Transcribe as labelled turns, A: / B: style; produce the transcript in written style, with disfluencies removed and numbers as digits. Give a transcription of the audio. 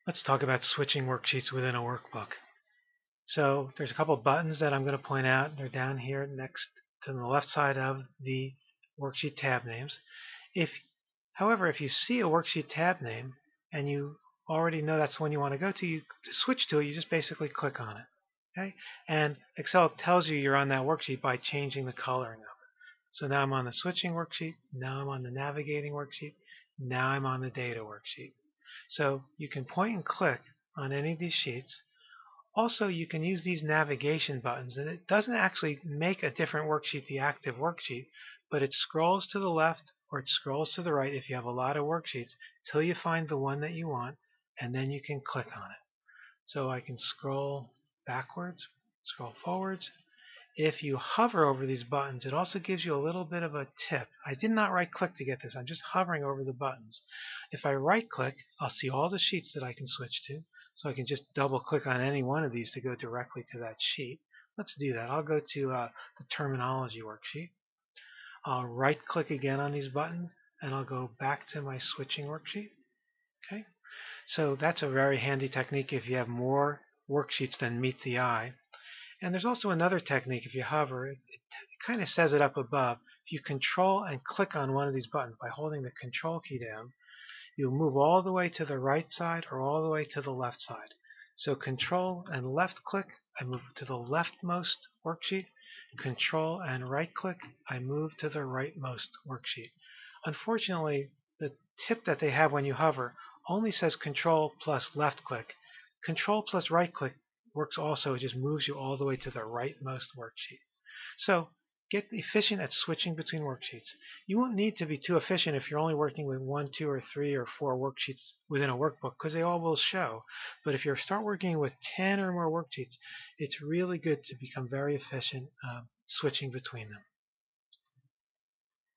A: Let's talk about switching worksheets within a workbook. So there's a couple buttons that I'm going to point out. They're down here next to the left side of the worksheet tab names. However, if you see a worksheet tab name and you already know that's the one you want to go to switch to it, you just basically click on it. Okay? And Excel tells you you're on that worksheet by changing the coloring of it. So now I'm on the switching worksheet. Now I'm on the navigating worksheet. Now I'm on the data worksheet. So you can point and click on any of these sheets. Also, you can use these navigation buttons, and it doesn't actually make a different worksheet the active worksheet, but it scrolls to the left or it scrolls to the right if you have a lot of worksheets till you find the one that you want, and then you can click on it. So I can scroll backwards, scroll forwards. If you hover over these buttons, it also gives you a little bit of a tip. I did not right click to get this. I'm just hovering over the buttons. If I right click, I'll see all the sheets that I can switch to. So I can just double click on any one of these to go directly to that sheet. Let's do that. I'll go to the terminology worksheet. I'll right click again on these buttons and I'll go back to my switching worksheet. Okay. So that's a very handy technique if you have more worksheets than meet the eye. And there's also another technique. If you hover, it kind of says it up above. If you control and click on one of these buttons by holding the control key down, you'll move all the way to the right side or all the way to the left side. So control and left click, I move to the leftmost worksheet. Control and right click, I move to the rightmost worksheet. Unfortunately, the tip that they have when you hover only says control plus left click. Control plus right click works also. It just moves you all the way to the rightmost worksheet. So get efficient at switching between worksheets. You won't need to be too efficient if you're only working with 1, 2, or 3, or 4 worksheets within a workbook because they all will show. But if you start working with 10 or more worksheets, it's really good to become very efficient switching between them.